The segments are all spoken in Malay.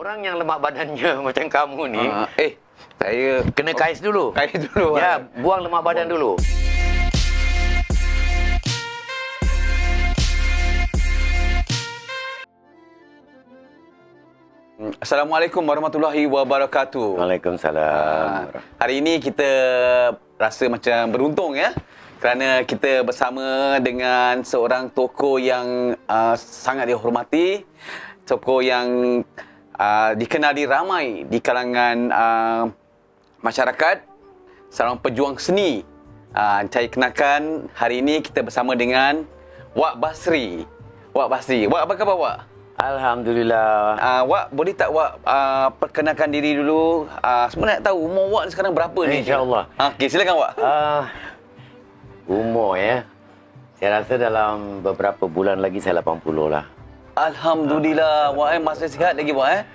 Orang yang lemak badannya macam kamu ni, saya kena kais dulu. kais dulu. Ya, buang lemak badan dulu. Assalamualaikum warahmatullahi wabarakatuh. Waalaikumsalam. Hari ini kita rasa macam beruntung ya, kerana kita bersama dengan seorang tokoh yang sangat dihormati, tokoh yang dikenali ramai di kalangan masyarakat, seorang pejuang seni. Saya kenalkan, hari ini kita bersama dengan Wak Basri. Wak Basri, Wak apa khabar Wak? Alhamdulillah. Wak, boleh tak Wak perkenalkan diri dulu? Semua nak tahu umur Wak sekarang berapa ni? InsyaAllah. Okey, silakan Wak. Umur ya. Saya rasa dalam beberapa bulan lagi saya 80 lah. Alhamdulillah. Wak masih sihat lagi Wak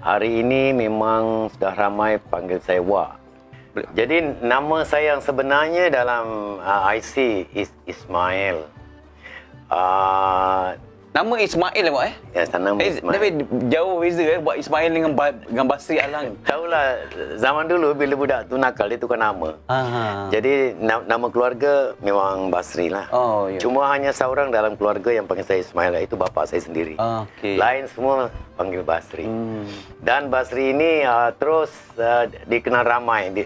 Hari ini memang sudah ramai panggil saya Wak. Jadi nama saya yang sebenarnya dalam IC Ismail. Nama Ismail Wak Ya, nama Ismail. Tapi jauh beza Wak Ismail dengan Basri Alang. Tahulah, zaman dulu bila budak tu nakal dia tukar nama. Jadi nama keluarga memang Basri lah. Oh, ya. Cuma hanya seorang dalam keluarga yang panggil saya Ismail, itu bapa saya sendiri. Okey. Lain semua panggil Basri. Dan Basri ini terus dikenal ramai di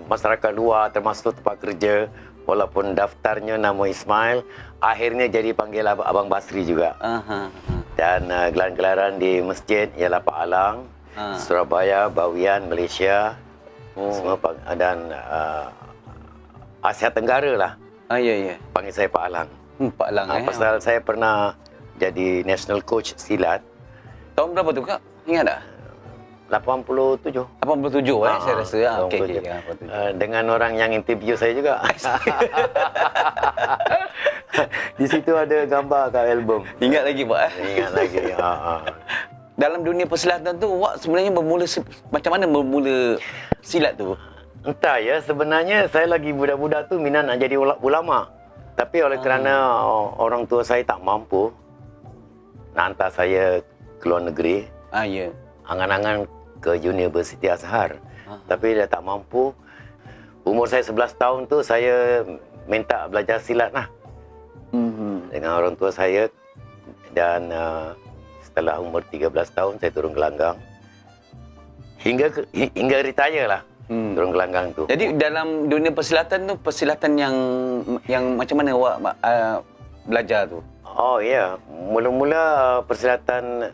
masyarakat luar, termasuk tempat kerja. Walaupun daftarnya nama Ismail, akhirnya jadi panggil Abang Basri juga. Dan gelaran-gelaran di masjid ialah Pak Alang, Surabaya, Bawian, Malaysia, semua dan Asia Tenggara lah. Ya. Panggil saya Pak Alang. Pak Alang Pasal saya pernah jadi national coach silat. Tahun berapa tu Kak? Ingat tak? 87. 87 saya rasa. Okey. Dengan orang yang interview saya juga. Di situ ada gambar kat album. Ingat lagi Pak Ingat lagi. Dalam dunia persilatan tu Wak sebenarnya macam mana bermula silat tu? Entah ya, sebenarnya saya lagi budak-budak tu minat nak jadi ulama. Tapi oleh kerana orang tua saya tak mampu nak hantar saya ke luar negeri. Ya. Angan-angan ke Universiti Azhar. Tapi dia tak mampu. Umur saya 11 tahun tu saya minta belajar silat lah. Dengan orang tua saya. Dan setelah umur 13 tahun saya turun gelanggang. Hingga retire lah. Turun gelanggang tu. Jadi dalam dunia persilatan tu, persilatan yang macam mana Wak belajar tu? Oh ya, mula-mula persilatan,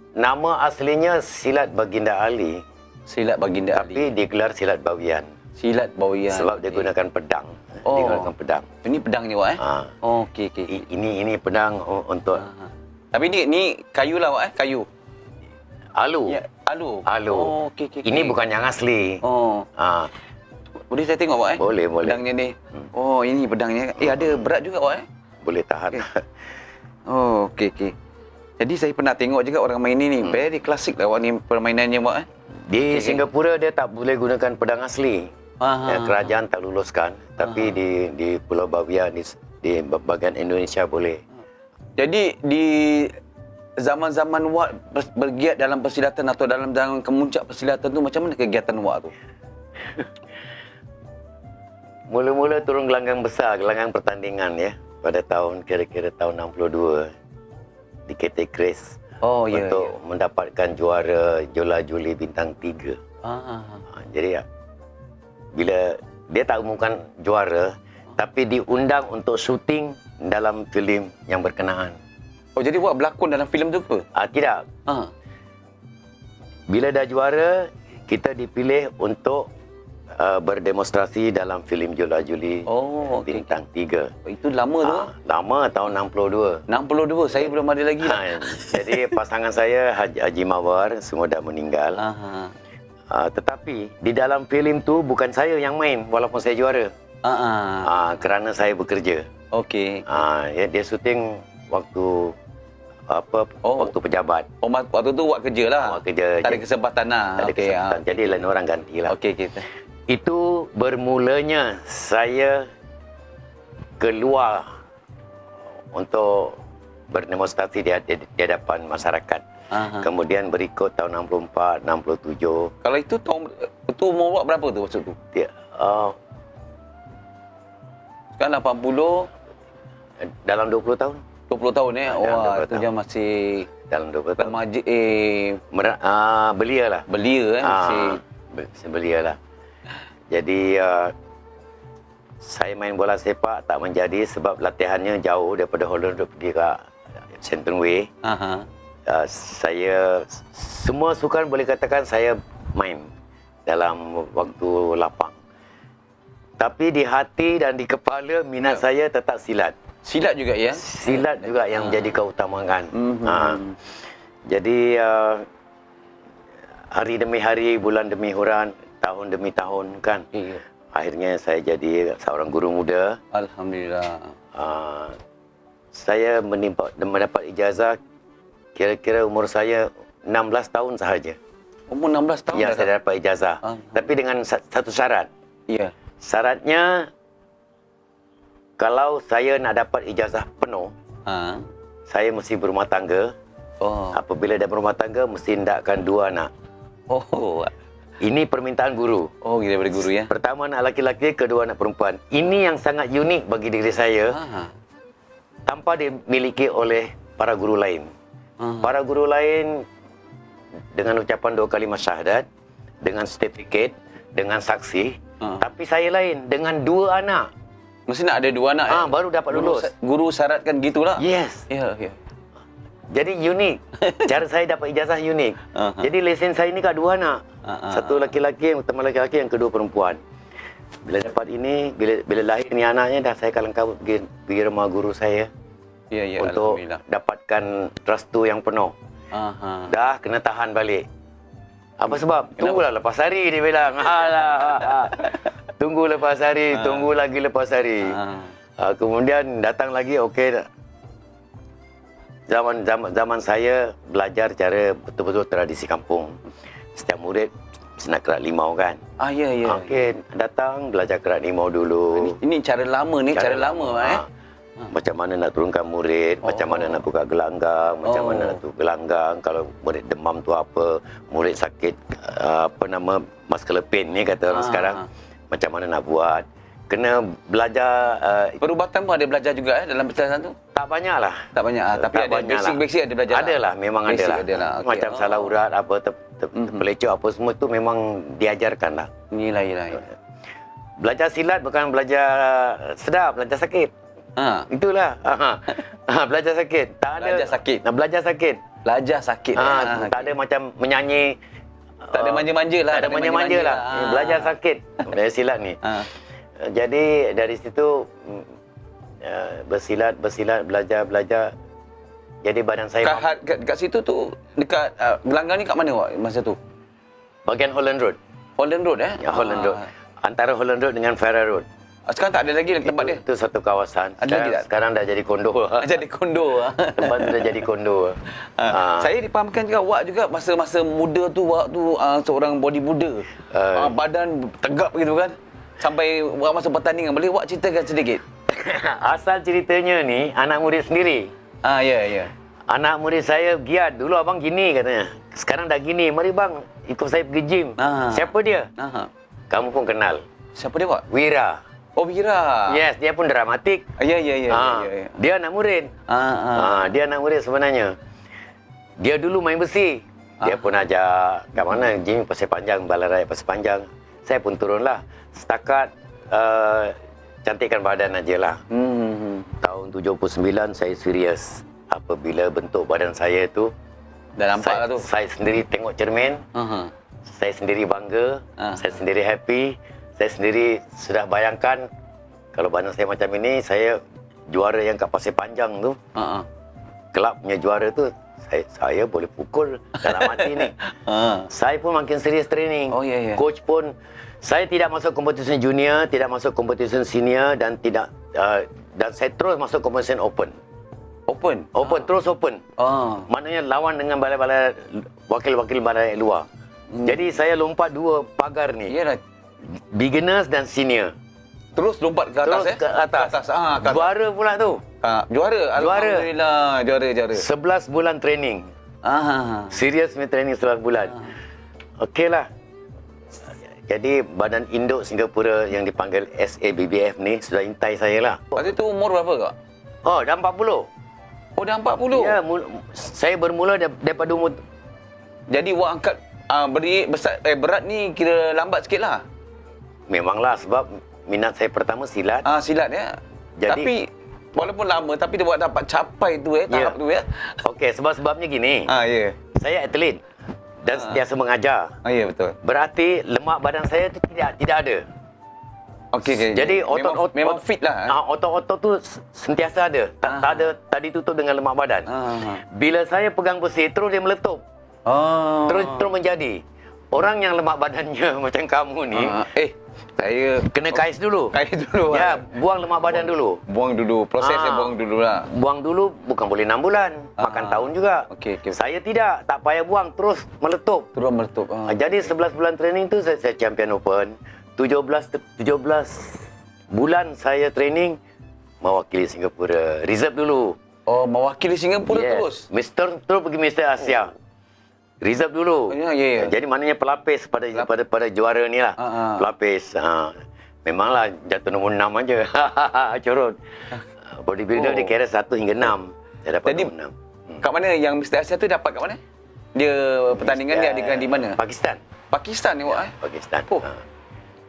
nama aslinya Silat Baginda Ali. Silat Baginda Ali. Tapi digelar Silat Bawian. Silat Bawian. Sebab dia gunakan pedang. Dia gunakan pedang. Ini pedang ni Wak Okey. Ini pedang untuk Tapi ni kayu lah Wak kayu. alu. Ya, alu. Okey. Ini bukan yang asli. Boleh saya tengok Wak Boleh. Pedangnya ni. Ini pedangnya. Ada berat juga Wak Boleh tahan. Okey. Jadi saya pernah tengok juga orang main ni. Very klasik lah Wak ni permainannya Wak Di Singapura dia tak boleh gunakan pedang asli. Kerajaan tak luluskan. Tapi di Pulau Bawian, di bahagian Indonesia boleh. Jadi di zaman-zaman Wak bergiat dalam persilatan atau dalam kemuncak persilatan tu, macam mana kegiatan Wak tu? Mula-mula turun gelanggang besar, gelanggang pertandingan ya. Pada kira-kira tahun 62 di KT Kris. Untuk mendapatkan juara Jola Juli Bintang 3. Jadi bila dia tak umumkan juara, tapi diundang untuk syuting dalam filem yang berkenaan. Jadi Wak berlakon dalam filem tu ke? Tidak. Bila dah juara, kita dipilih untuk berdemonstrasi dalam filem Jola Juli Bintang 3. Itu lama tu? Lama, tahun 62. 62, saya belum ada lagi lah. Jadi pasangan saya Haji Mawar semua dah meninggal. Tetapi di dalam filem tu bukan saya yang main walaupun saya juara. Kerana saya bekerja. Okey. Dia syuting waktu waktu pejabat. Waktu tu Wak kerja lah. Wak kerja. Tak ada kesempatan lah. Tak ada kesempatan. Jadi lain orang gantilah. Okey kita. Itu bermulanya saya keluar untuk berdemonstrasi di hadapan masyarakat. Aha. Kemudian berikut tahun 64, 67. Kalau itu umur awak berapa tu waktu tu? Dia, Sekarang 80, dalam 20 tahun. 20 tahun Dalam Wah, 20 tu tahun. dia masih Dalam 20 tahun. remaja Belia lah. belia masih. Belia lah. Jadi saya main bola sepak tak menjadi sebab latihannya jauh daripada Holland Road pergi ke Shenton Way. Aha. Saya semua sukan boleh katakan saya main dalam waktu lapang. Tapi di hati dan di kepala minat saya tetap silat. Silat juga ya? Silat juga yang jadi keutamaan. Jadi hari demi hari, bulan demi bulan, tahun demi tahun kan. Iya. Akhirnya saya jadi seorang guru muda. Alhamdulillah. Saya mendapat ijazah kira-kira umur saya 16 tahun sahaja. Umur 16 tahun Ya, dah. saya dapat ijazah. Tapi dengan satu syarat. Ya. Syaratnya, kalau saya nak dapat ijazah penuh, Ha. saya mesti berumah tangga. Oh. Apabila dah berumah tangga, mesti hendakkan 2 anak. Oh. Ini permintaan guru. Oh, daripada guru ya. Pertama anak laki-laki, kedua anak perempuan. Ini yang sangat unik bagi diri saya, Ha. tanpa dimiliki oleh para guru lain. Ha. Para guru lain dengan ucapan 2 kalimah syahadat, dengan sertifikat, dengan saksi. Tapi saya lain, dengan 2 anak. Mesti nak ada 2 anak Baru dapat lulus. Guru syaratkan gitulah. Yes. Ya, ya. Jadi unik. Cara saya dapat ijazah unik. Jadi lesen saya ni kat 2 anak. Satu laki-laki, yang pertama laki-laki, yang kedua perempuan. Bila dapat ini, bila lahir ni anaknya, dah saya kalang kabut pergi rumah guru saya. Ya, ya, Untuk alhamdulillah. dapatkan restu yang penuh. Aha. Dah kena tahan balik. Apa sebab? Tunggulah lepas hari, dia bilang. Alah. Tunggu lepas hari, tunggu lagi lepas hari. Kemudian datang lagi, okey. Zaman saya belajar cara betul-betul tradisi kampung. Setiap murid nak kerak limau kan. Ya, ya. Okey, datang belajar kerak limau dulu. Ini cara lama ni, cara lama Macam mana nak turunkan murid, macam mana nak buka gelanggang, macam mana nak tutup gelanggang, kalau murid demam tu apa, murid sakit muscular pain ni kata orang sekarang, macam mana nak buat. Kena belajar. Perubatan pun ada belajar juga dalam perjalanan tu? Tak banyak lah. Tak banyak. Tapi Tak ada banyak lah. basic ada belajar. Adalah, memang Basic adalah. adalah. Okey. Macam salah urat, apa terpelecok apa semua tu memang diajarkan lah. Yelah. Belajar silat bukan belajar sedap, belajar sakit. Itulah. Belajar sakit. Tak ada. Belajar sakit. Belajar sakit. Belajar sakit. Tak ada macam menyanyi. Tak ada manja-manja lah. Tak ada manja-manja lah. Belajar sakit. Belajar silat ni. Jadi dari situ bersilat, belajar. Jadi badan saya Kat situ tu, dekat gelanggang ni kat mana awak masa tu? bagian Holland Road. Holland Road Ya, Holland Road. Antara Holland Road dengan Farrer Road. Sekarang tak ada lagi tempat dia? Itu satu kawasan. Ada lagi tak? Sekarang dah jadi kondo. Jadi kondo. Tempat tu dah jadi kondo. Saya dipahamkan juga awak juga masa muda tu, awak tu seorang bodybuilder. Badan tegap gitu kan. Sampai awak masuk pertandingan. Boleh awak ceritakan sedikit? Asal ceritanya ni anak murid sendiri. Ya. Anak murid saya giat. Dulu abang gini katanya. Sekarang dah gini. Mari bang, ikut saya pergi gym. Siapa dia? Kamu pun kenal. Siapa dia, Pak? Wira. Oh, Wira. Yes, dia pun dramatik. Ya. Dia anak murid. Dia anak murid sebenarnya. Dia dulu main besi. Dia pun ajak kat mana? Gym Pasir Panjang, Balai Raya Pasir Panjang. Saya pun turunlah. Setakat cantikkan badan ajalah. Tahun 79 saya serius. Apabila bentuk badan saya tu, Dah nampak lah tu. saya sendiri tengok cermin. Saya sendiri bangga. Saya sendiri happy. Saya sendiri sudah bayangkan kalau badan saya macam ini, saya juara yang kat Pasir Panjang tu. Kelab punya juara tu, saya boleh pukul dalam hati ni. Saya pun makin serius training. Ya. Coach pun, saya tidak masuk kompetisi junior, tidak masuk kompetisi senior dan dan saya terus masuk kompetisi open. Open, terus open. Maknanya lawan dengan balai-balai wakil-wakil balai luar. Jadi saya lompat 2 pagar ni. Yalah. Beginners dan senior. Terus lompat ke atas Terus ke atas. Ke atas. Juara pula tu. Juara. Alhamdulillah, juara. 11 bulan training. Serius punya training 11 bulan. Okey lah. Jadi Badan Induk Singapura yang dipanggil SABBF ni sudah intai saya lah. Waktu tu umur berapa kak? Oh, dah 40. Oh, dah 40? Ya, saya bermula daripada umur... Jadi awak angkat berat ni kira lambat sikit lah. Memanglah sebab minat saya pertama silat. Silat ya. Jadi- Tapi walaupun lama tapi dia buat dapat capai tu tahap tu ya. Okey, sebabnya gini. Ya. Saya atlet dan sentiasa mengajar. Ya betul. Berarti lemak badan saya tu tidak ada. Okey. Jadi memang fit lah. Otot-otot tu sentiasa ada. Tak ada tadi tutup dengan lemak badan. Bila saya pegang besi terus dia meletup. Terus menjadi. Orang yang lemak badannya macam kamu ni, saya kena kais dulu. Ya, buang lemak badan dulu. Buang dulu. Prosesnya buang dulu lah. Buang dulu bukan boleh 6 bulan. Makan tahun juga. Okey. Saya tidak. Tak payah buang. Terus meletup. Jadi 11 bulan training tu saya champion open. 17 bulan saya training mewakili Singapura. Reserve dulu. Oh, mewakili Singapura terus? Terus pergi Mister Asia. Reserve dulu. Ya. Jadi maknanya pelapis pada juara ni lah. Pelapis. Memanglah jatuh nombor 6 aja. Corot. Bodybuilder dia kira 1 hingga 6. Saya dapat Jadi, nombor 6. Kat mana yang Mr. Asia tu dapat kat mana? Dia pertandingan dia adakan di mana? Pakistan ni awak Pakistan.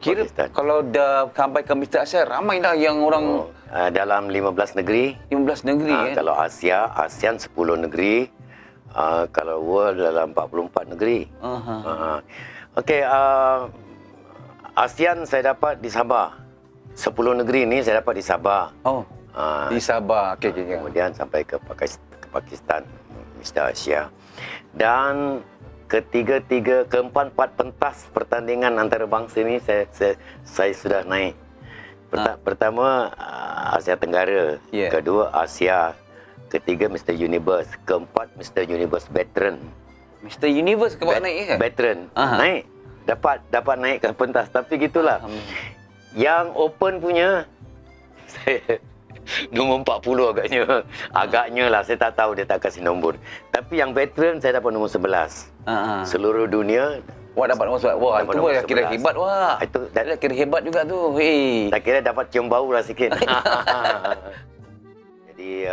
Kira Pakistan. kalau dah sampai ke Mr. Asia ramai dah yang orang dalam 15 negeri. 15 negeri Kalau ASEAN 10 negeri. Kalau world dalam 44 negeri. Okey, ASEAN saya dapat di Sabah. 10 negeri ni saya dapat di Sabah. Di Sabah. Okey. Kemudian sampai ke Pakistan, Mister Asia. Dan keempat pentas pertandingan antarabangsa ni saya sudah naik. Pertama Asia Tenggara, kedua Asia, ketiga Mr. Universe, keempat Mr. Universe Veteran. Mr. Universe ke naik ke? Veteran. Naik. Dapat naik ke pentas, tapi gitulah. Yang open punya saya nombor 40 agaknya. Agaknya lah, saya tak tahu dia tak kasih nombor. Tapi yang veteran saya dapat nombor 11. Seluruh dunia. Wah, dapat nombor 11. Wah, itu dah kira hebat wah. Itu dah kira hebat juga tu. Tak kira dapat cium bau lah sikit. Jadi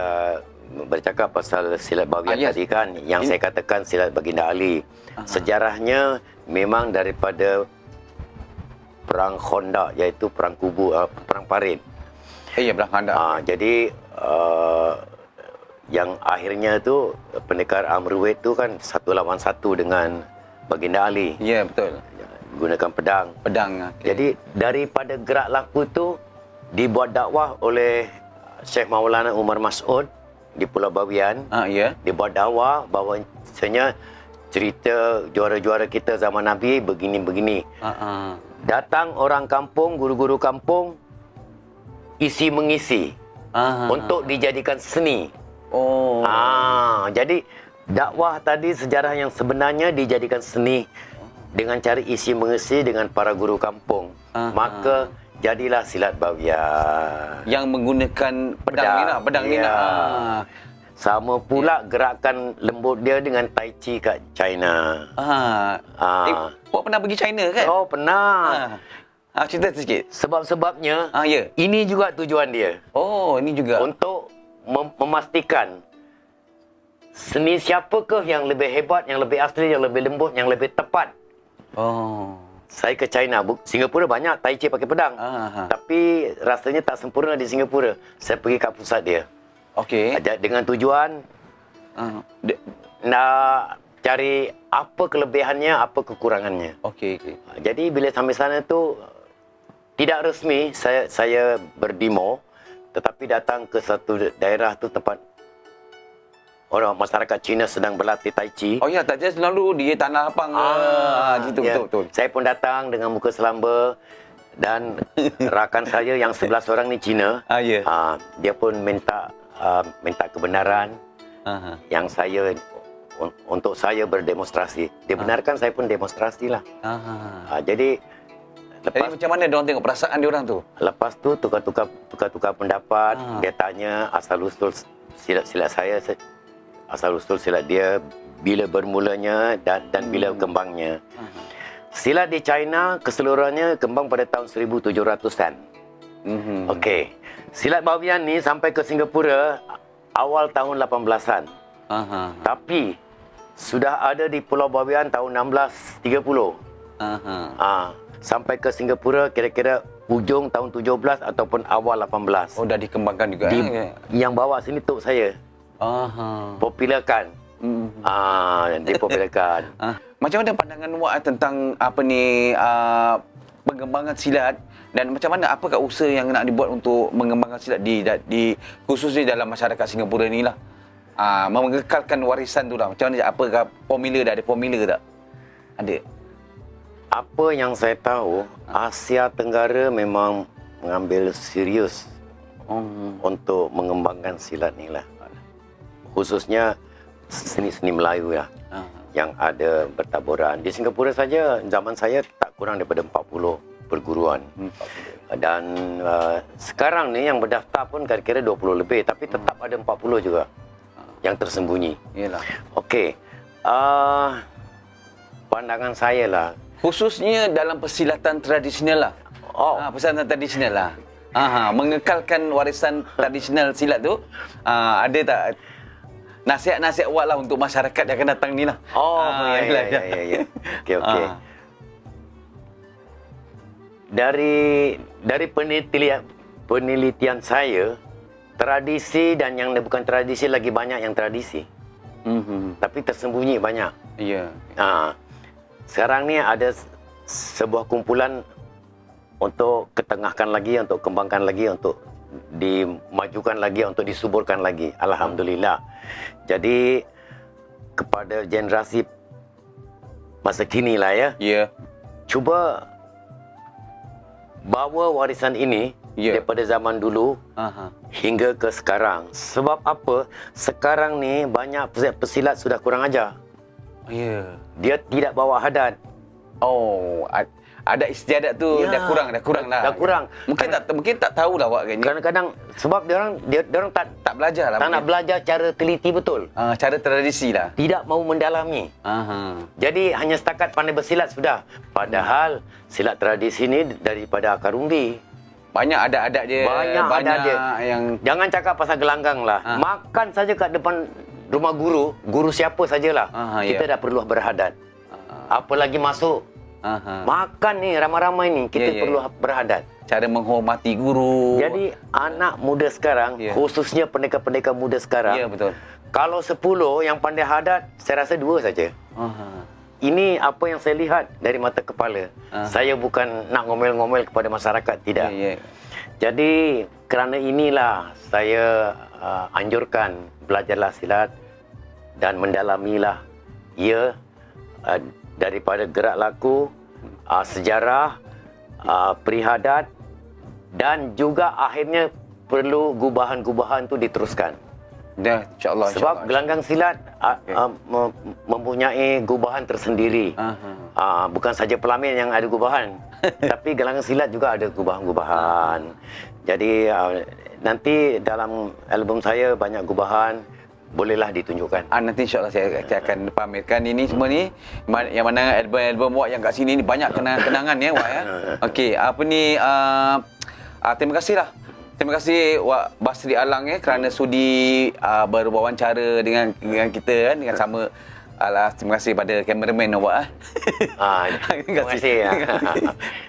bercakap pasal silat bawian tadi kan, yang saya katakan silat Baginda Ali. Sejarahnya memang daripada perang Khandaq, iaitu perang kubu, perang parit. Perang Khandaq. Jadi yang akhirnya tu pendekar Amruwait tu kan 1 lawan 1 dengan Baginda Ali. Ya, betul. Gunakan pedang. Jadi daripada gerak laku tu dibuat dakwah oleh Syekh Maulana Umar Mas'ud di Pulau Bawian. Dibuat dakwah bahawa sebenarnya cerita juara-juara kita zaman Nabi begini-begini. Datang orang kampung, guru-guru kampung, isi mengisi untuk dijadikan seni. Jadi dakwah tadi sejarah yang sebenarnya dijadikan seni dengan cara isi mengisi dengan para guru kampung. Maka jadilah silat bawian yang menggunakan pedang ni lah. Sama pula gerakan lembut dia dengan Tai Chi kat China. Awak pernah pergi China kan? Oh, pernah. Cerita sikit. Sebab-sebabnya ya. ini juga tujuan dia. Oh, ini juga. Untuk memastikan seni siapakah yang lebih hebat, yang lebih asli, yang lebih lembut, yang lebih tepat. Saya ke China, Singapura banyak Tai Chi pakai pedang. Tapi rasanya tak sempurna di Singapura. Saya pergi kat pusat dia. Okey. Dengan tujuan nak cari apa kelebihannya, apa kekurangannya. Okey. Jadi bila sampai sana tu tidak resmi saya berdemo, tetapi datang ke satu daerah tu tempat orang masyarakat Cina sedang berlatih Tai Chi. Oh ya, tak just lalu di tanah lapang. Betul. Saya pun datang dengan muka selamba dan rakan saya yang 11 orang ni Cina. Dia pun minta kebenaran yang saya untuk saya berdemonstrasi. Dia benarkan, saya pun demonstrasi lah. Jadi Jadi macam mana diorang tengok perasaan diorang tu? Lepas tu tukar-tukar pendapat. Dia tanya asal-usul silat saya, asal-usul silat dia, bila bermulanya dan bila kembangnya. Silat di China keseluruhannya kembang pada tahun 1700-an. Okey. Silat Bawian ni sampai ke Singapura awal tahun 18-an. Tapi sudah ada di Pulau Bawian tahun 1630. Sampai ke Singapura kira-kira hujung tahun 17 ataupun awal 18. Oh, dah dikembangkan juga. Yang bawa sini tok saya. Popularkan. Dipopularkan. Macam mana pandangan Wak tentang apa ni pengembangan silat, dan macam mana apakah usaha yang nak dibuat untuk mengembangkan silat di khususnya dalam masyarakat Singapura ni lah. Mengekalkan warisan tu lah. Macam mana, apakah formula dah? Ada formula tak? Ada. Apa yang saya tahu, Asia Tenggara memang mengambil serius untuk mengembangkan silat ni lah. Khususnya seni-seni Melayu lah. Yang ada bertaburan. Di Singapura saja, zaman saya tak kurang daripada 40 perguruan. Dan sekarang ni yang berdaftar pun kira-kira 20 lebih. Tapi tetap ada 40 juga yang tersembunyi. Yalah. Okey. Pandangan saya lah. Khususnya dalam persilatan tradisional lah. Persilatan tradisional lah. Mengekalkan warisan tradisional silat tu. Ada tak nasihat-nasihat Wak lah untuk masyarakat yang akan datang ni lah? Ya. Okey. Dari penelitian saya, tradisi dan yang bukan tradisi lagi banyak yang tradisi. Tapi tersembunyi banyak. Ya. Sekarang ni ada sebuah kumpulan untuk ketengahkan lagi, untuk kembangkan lagi, untuk dimajukan lagi, untuk disuburkan lagi. Alhamdulillah. Jadi kepada generasi masa kini lah ya. Cuba bawa warisan ini daripada zaman dulu hingga ke sekarang. Sebab apa? Sekarang ni banyak pesilat sudah kurang ajar. Dia tidak bawa hadat. Adat istiadat tu dah kurang lah. Dah kurang. Mungkin tak tahulah Wak kan. Kadang-kadang sebab dia orang tak belajar lah. Tak nak belajar cara teliti betul. Cara tradisi lah. Tidak mau mendalami. Jadi hanya setakat pandai bersilat sudah. Padahal silat tradisi ni daripada akar umbi. Banyak adat-adat dia. Banyak adat dia. Yang jangan cakap pasal gelanggang lah. Makan saja kat depan rumah guru siapa sajalah. Kita dah perlu berhadat. Apalagi masuk. Makan ni ramai-ramai ni kita perlu berhadat. Cara menghormati guru. Jadi anak muda sekarang, khususnya pendekar-pendekar muda sekarang, betul. Kalau 10 yang pandai hadat, saya rasa 2 saja. Ini apa yang saya lihat dari mata kepala. Saya bukan nak ngomel-ngomel kepada masyarakat, tidak. Jadi kerana inilah saya anjurkan belajarlah silat dan mendalamilah ia daripada gerak laku, sejarah, perihadat, dan juga akhirnya perlu gubahan-gubahan tu diteruskan. InsyaAllah. Sebab gelanggang silat mempunyai gubahan tersendiri. Bukan saja Pelamin yang ada gubahan, tapi gelanggang silat juga ada gubahan-gubahan. Jadi nanti dalam album saya banyak gubahan. Bolehlah ditunjukkan. Nanti insyaAllah saya akan pamerkan ini semua ni. Yang mana album-album Wak yang kat sini ni banyak kenangan ya Wak ya. Okey, apa ni terima kasihlah. Terima kasih Wak Basri Alang kerana sudi berwawancara dengan kita kan, dengan sama. Terima kasih pada kameraman Wak. Terima kasih.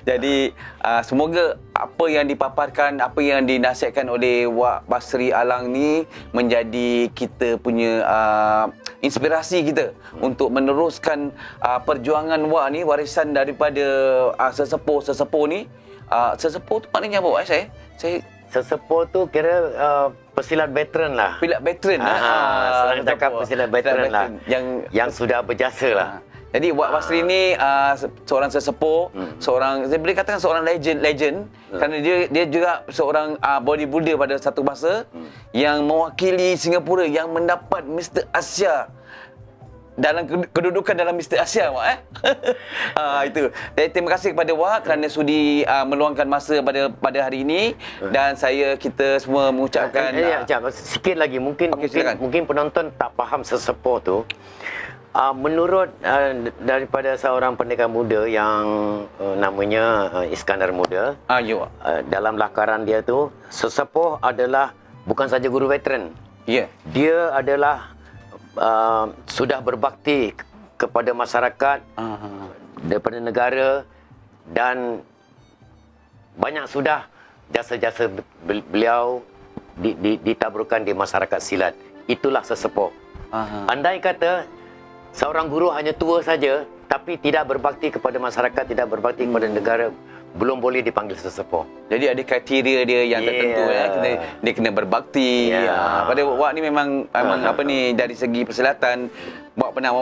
Jadi semoga apa yang dipaparkan, apa yang dinasihatkan oleh Wak Basri Alang ni menjadi kita punya inspirasi kita untuk meneruskan perjuangan Wak ni, warisan daripada sesepuh ni. Sesepuh tu maknanya apa Wak? Saya sesepuh tu kira pesilat veteran lah. Pesilat veteran lah. Senang cakap pesilat veteran lah. Yang sudah berjasa lah. Jadi Wak Basri ni seorang sesepuh, saya boleh katakan seorang legend kerana dia juga seorang bodybuilder pada satu masa yang mewakili Singapura, yang mendapat Mr. Asia dalam kedudukan dalam Mister Asia, Wak, itu. Jadi, terima kasih kepada Wak kerana sudi meluangkan masa pada hari ini, dan kita semua mengucapkan sikit lagi mungkin silakan. mungkin penonton tak faham sesepuh tu. Menurut daripada seorang pendekar muda yang namanya Iskandar Muda, Ya, Wak. dalam lakaran dia tu, sesepuh adalah bukan saja guru veteran. Ya. Dia adalah sudah berbakti kepada masyarakat, daripada negara, dan banyak sudah jasa-jasa beliau ditaburkan di masyarakat silat. Itulah sesepuh. Andai kata seorang guru hanya tua saja tapi tidak berbakti kepada masyarakat, tidak berbakti kepada negara, belum boleh dipanggil sesepuh. Jadi ada kriteria dia yang tertentu, dia kena berbakti. Pada Wak ni memang apa ni, dari segi persilatan, Wak pernah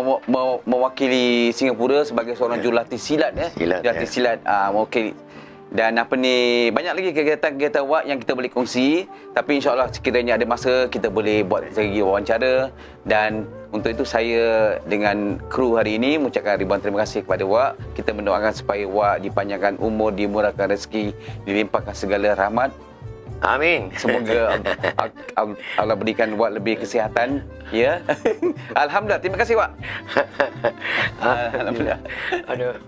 mewakili Singapura sebagai seorang jurulatih silat, jurulatih silat, mewakili. Dan banyak lagi kegiatan-kegiatan Wak yang kita boleh kongsi, tapi insya-Allah sekiranya ada masa kita boleh buat segi wawancara. Dan untuk itu saya dengan kru hari ini mengucapkan ribuan terima kasih kepada Wak. Kita mendoakan supaya Wak dipanjangkan umur, dimurahkan rezeki, dilimpahkan segala rahmat. Amin. Semoga Allah berikan Wak lebih kesihatan, ya. Alhamdulillah. Terima kasih, Wak. Alhamdulillah. Aduh.